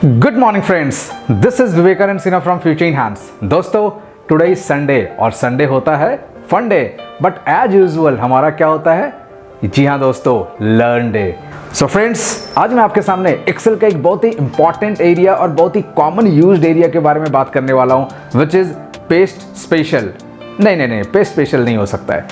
Good morning friends, this is Vivekanand Sinha from future in hands. दोस्तों, today is Sunday और Sunday होता है fun day, but as usual हमारा क्या होता है? जी हाँ दोस्तों, लर्न डे। सो फ्रेंड्स, आज मैं आपके सामने एक्सेल का एक बहुत ही इंपॉर्टेंट एरिया और बहुत ही कॉमन यूज्ड एरिया के बारे में बात करने वाला हूँ, विच इज पेस्ट स्पेशल। नहीं, पेस्ट स्पेशल नहीं हो सकता है।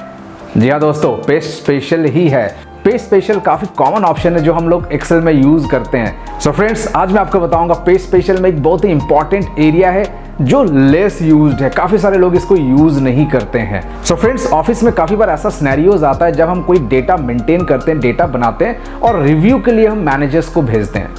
जी हाँ दोस्तों, पेस्ट स्पेशल ही है। पेस्ट स्पेशल काफ़ी कॉमन ऑप्शन है जो हम लोग एक्सेल में यूज़ करते हैं। सो फ्रेंड्स, आज मैं आपको बताऊंगा पेस्ट स्पेशल में एक बहुत ही इंपॉर्टेंट एरिया है जो लेस यूज्ड है। काफ़ी सारे लोग इसको यूज़ नहीं करते हैं। सो फ्रेंड्स, ऑफिस में काफ़ी बार ऐसा सिनेरियोज आता है जब हम कोई डेटा मेंटेन करते हैं, डेटा बनाते हैं और रिव्यू के लिए हम मैनेजर्स को भेजते हैं,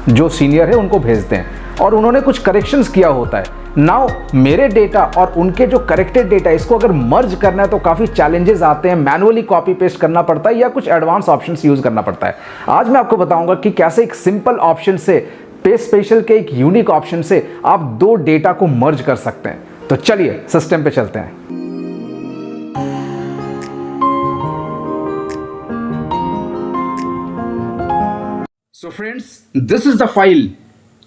जो सीनियर है उनको भेजते हैं और उन्होंने कुछ करेक्शंस किया होता है। नाउ मेरे डेटा और उनके जो करेक्टेड डेटा, इसको अगर मर्ज करना है तो काफ़ी चैलेंजेस आते हैं। मैनुअली कॉपी पेस्ट करना पड़ता है या कुछ एडवांस ऑप्शंस यूज़ करना पड़ता है। आज मैं आपको बताऊंगा कि कैसे एक सिंपल ऑप्शन से, पेस्ट स्पेशल के एक यूनिक ऑप्शन से आप दो डेटा को मर्ज कर सकते हैं। तो चलिए सिस्टम पे चलते हैं। So friends, this is the file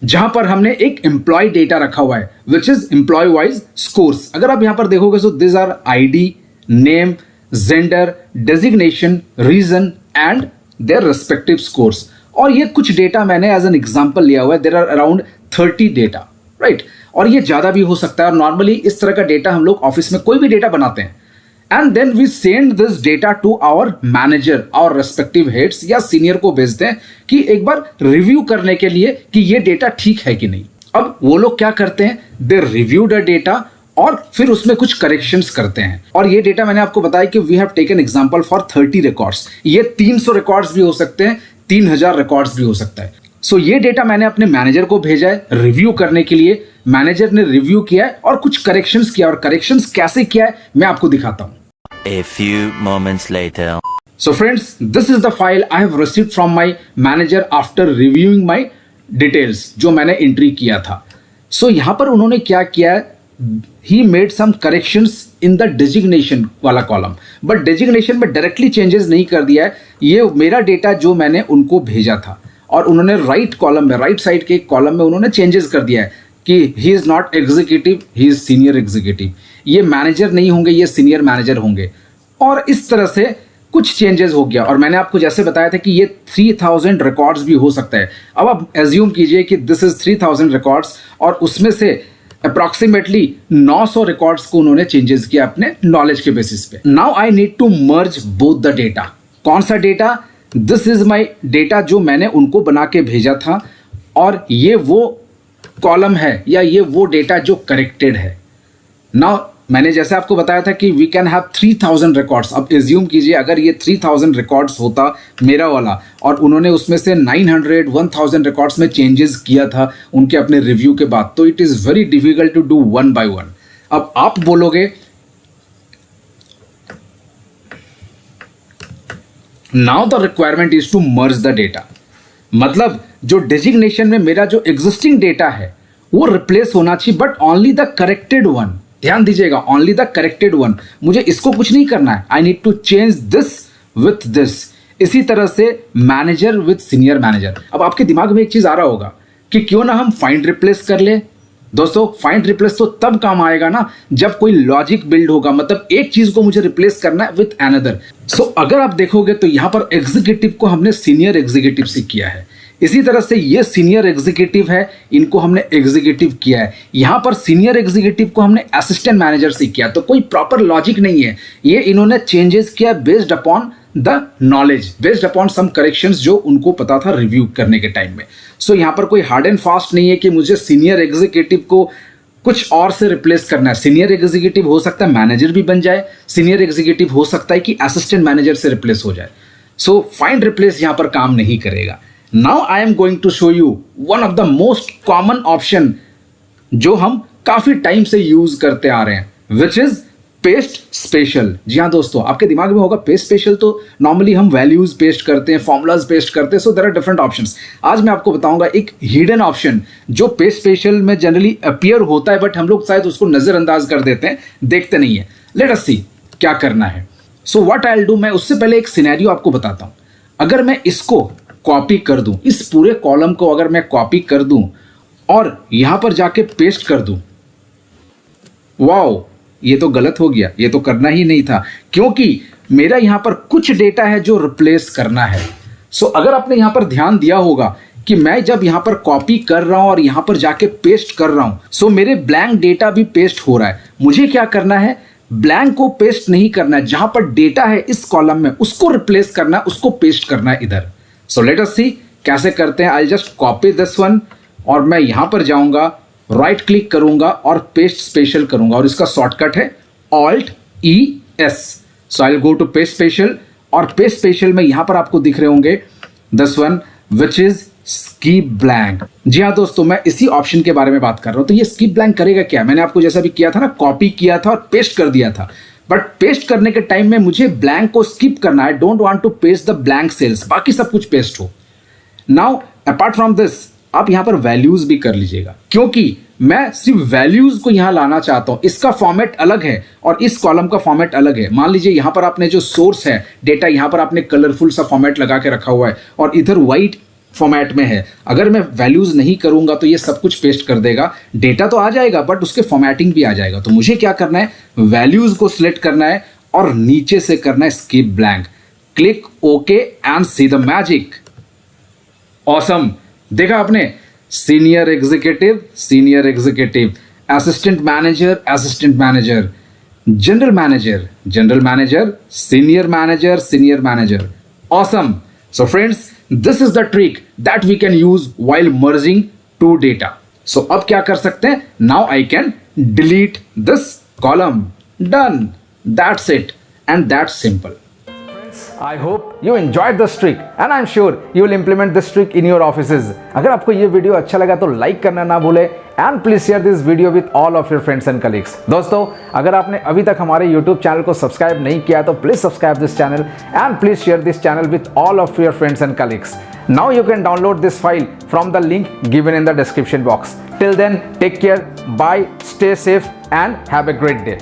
जहां पर हमने एक एम्प्लॉय डेटा रखा हुआ है, which is employee wise scores. अगर आप यहां पर देखोगे तो this are ID, name, gender, designation, region and their respective scores. और ये कुछ डेटा मैंने एज एन एग्जांपल लिया हुआ है। There are around 30 data, right. और ये ज्यादा भी हो सकता है। और नॉर्मली इस तरह का डेटा हम लोग ऑफिस में कोई भी डेटा बनाते हैं and then we send this data to our manager, our respective heads या सीनियर को भेजते हैं कि एक बार रिव्यू करने के लिए कि ये डेटा ठीक है कि नहीं। अब वो लोग क्या करते हैं, दे रिव्यू द डेटा और फिर उसमें कुछ करेक्शंस करते हैं। और ये डेटा मैंने आपको बताया कि we have taken example for 30 records. ये 300 रिकॉर्ड्स भी हो सकते हैं, 3000 रिकॉर्ड्स भी हो सकता है। सो ये डेटा मैंने अपने मैनेजर को भेजा है रिव्यू करने के लिए। मैनेजर ने रिव्यू किया है और कुछ करेक्शंस किया, और करेक्शंस कैसे किया है मैं आपको दिखाता हूं। A few moments later. So friends, this is the file I have received from my manager after reviewing my details, जो मैंने एंट्री किया था। So यहाँ पर उन्होंने क्या किया है, he made some corrections in the designation वाला कॉलम, बट डेजिग्नेशन में डायरेक्टली चेंजेस नहीं कर दिया है। ये मेरा डेटा जो मैंने उनको भेजा था और उन्होंने राइट कॉलम में, राइट साइड के कॉलम में उन्होंने चेंजेस कर दिया है कि he is not executive, he is senior executive. ये मैनेजर नहीं होंगे, ये सीनियर मैनेजर होंगे। और इस तरह से कुछ चेंजेस हो गया। और मैंने आपको जैसे बताया था कि ये 3000 रिकॉर्ड्स भी हो सकता है। अब आप एज्यूम कीजिए कि दिस इज 3000 रिकॉर्ड्स और उसमें से अप्रॉक्सीमेटली 900 रिकॉर्ड्स को उन्होंने चेंजेस किया अपने नॉलेज के बेसिस पे। Now I need to merge both the data. कौन सा data? This is my data जो मैंने उनको बना के भेजा था, और ये वो कॉलम है या ये वो डेटा जो करेक्टेड है। नाउ मैंने जैसे आपको बताया था कि वी कैन हैव 3000 रिकॉर्ड्स। अब एज्यूम कीजिए अगर ये 3000 रिकॉर्ड्स होता मेरा वाला, और उन्होंने उसमें से 900, 1000 रिकॉर्ड्स में चेंजेस किया था उनके अपने रिव्यू के बाद, तो it is very difficult to do one by one. अब आप बोलोगे now the requirement is to merge the data. मतलब जो डेजिग्नेशन में मेरा जो एग्जिस्टिंग डेटा है वो रिप्लेस होना चाहिए, but only the corrected one. ध्यान दीजिएगा, ओनली द करेक्टेड वन। मुझे इसको कुछ नहीं करना है। I need to change this with this. इसी तरह से मैनेजर विथ सीनियर मैनेजर। अब आपके दिमाग में एक चीज आ रहा होगा कि क्यों ना हम फाइंड रिप्लेस कर ले। दोस्तों, फाइंड रिप्लेस तो तब काम आएगा ना जब कोई लॉजिक बिल्ड होगा, मतलब एक चीज को मुझे रिप्लेस करना है विथ अनदर। सो अगर आप देखोगे तो यहां पर एग्जीक्यूटिव को हमने सीनियर एग्जीक्यूटिव से किया है। इसी तरह से ये सीनियर एग्जीक्यूटिव है, इनको हमने एग्जीक्यूटिव किया है। यहां पर सीनियर एग्जीक्यूटिव को हमने असिस्टेंट मैनेजर से किया। तो कोई प्रॉपर लॉजिक नहीं है। ये इन्होंने चेंजेस किया based upon the knowledge, based upon some corrections जो उनको पता था रिव्यू करने के टाइम में। सो यहां पर कोई हार्ड एंड फास्ट नहीं है कि मुझे सीनियर एग्जीक्यूटिव को कुछ और से रिप्लेस करना है। सीनियर एग्जीक्यूटिव हो सकता है मैनेजर भी बन जाए, सीनियर एग्जीक्यूटिव हो सकता है कि असिस्टेंट मैनेजर से रिप्लेस हो जाए। सो फाइंड रिप्लेस यहां पर काम नहीं करेगा। Now I am going to show you one of the most common option जो हम काफी टाइम से यूज करते आ रहे हैं, which is पेस्ट स्पेशल। जी हाँ दोस्तों, आपके दिमाग में होगा पेस्ट स्पेशल तो नॉर्मली हम वैल्यूज पेस्ट करते हैं, फॉर्मूलाज पेस्ट करते हैं। So there are different options. आज मैं आपको बताऊंगा एक हिडन ऑप्शन जो पेस्ट स्पेशल में जनरली अपीयर होता है, बट हम लोग शायद उसको नजरअंदाज कर देते हैं, देखते नहीं है। लेट अस सी क्या करना है। So what I will do, मैं उससे पहले एक सिनेरियो आपको बताता हूं। अगर मैं इसको कॉपी कर दूं, इस पूरे कॉलम को अगर मैं कॉपी कर दूं और यहां पर जाके पेस्ट कर दूं, वाओ, ये तो गलत हो गया, ये तो करना ही नहीं था, क्योंकि मेरा यहां पर कुछ डेटा है जो रिप्लेस करना है। सो अगर आपने यहां पर ध्यान दिया होगा कि मैं जब यहां पर कॉपी कर रहा हूं और यहां पर जाके पेस्ट कर रहा हूं, सो मेरे ब्लैंक डेटा भी पेस्ट हो रहा है। मुझे क्या करना है, ब्लैंक को पेस्ट नहीं करना है, जहां पर डेटा है इस कॉलम में उसको रिप्लेस करना है, उसको पेस्ट करना है इधर। सो लेट अस सी कैसे करते हैं। I just copy this one और मैं यहां पर जाऊंगा, राइट क्लिक करूंगा और पेस्ट स्पेशल करूंगा, और इसका शॉर्टकट है Alt-E-S। So I will go to paste special, और पेस्ट स्पेशल में यहां पर आपको दिख रहे होंगे this one which is skip blank. जी हाँ दोस्तों, मैं इसी ऑप्शन के बारे में बात कर रहा हूं। तो ये स्कीप ब्लैंक करेगा क्या, मैंने आपको जैसा भी किया था ना, कॉपी किया था और पेस्ट कर दिया था, बट पेस्ट करने के टाइम में मुझे ब्लैंक को स्किप करना है। Don't want to paste the blank cells, बाकी सब कुछ पेस्ट हो। नाउ अपार्ट फ्रॉम दिस आप यहां पर वैल्यूज भी कर लीजिएगा, क्योंकि मैं सिर्फ वैल्यूज को यहां लाना चाहता हूं। इसका फॉर्मेट अलग है और इस कॉलम का फॉर्मेट अलग है। मान लीजिए यहां पर आपने जो सोर्स है डेटा, यहां पर आपने कलरफुल सा फॉर्मेट लगा के रखा हुआ है और इधर व्हाइट फॉर्मेट में है। अगर मैं वैल्यूज नहीं करूंगा तो ये सब कुछ पेस्ट कर देगा, डेटा तो आ जाएगा बट उसके फॉर्मेटिंग भी आ जाएगा। तो मुझे क्या करना है, वैल्यूज को सिलेक्ट करना है और नीचे से करना है skip blank. Click okay and see the magic. Awesome, देखा आपने, senior executive, assistant manager, general manager, senior manager. Awesome. So friends, this is the trick that we can use while merging two data. सो अब क्या कर सकते हैं, now I can delete this column. Done, that's it and that's simple. I hope you enjoyed this trick and I'm sure you will implement this trick in your offices. अगर आपको ये video अच्छा लगा तो लाइक करना ना भूले and please share this video with all of your friends and colleagues. दोस्तों, अगर आपने अभी तक हमारे YouTube चैनल को सब्सक्राइब नहीं किया तो please subscribe this channel and please share this channel with all of your friends and colleagues. Now you can download this file from the link given in the description box. Till then, take care, bye, stay safe and have a great day.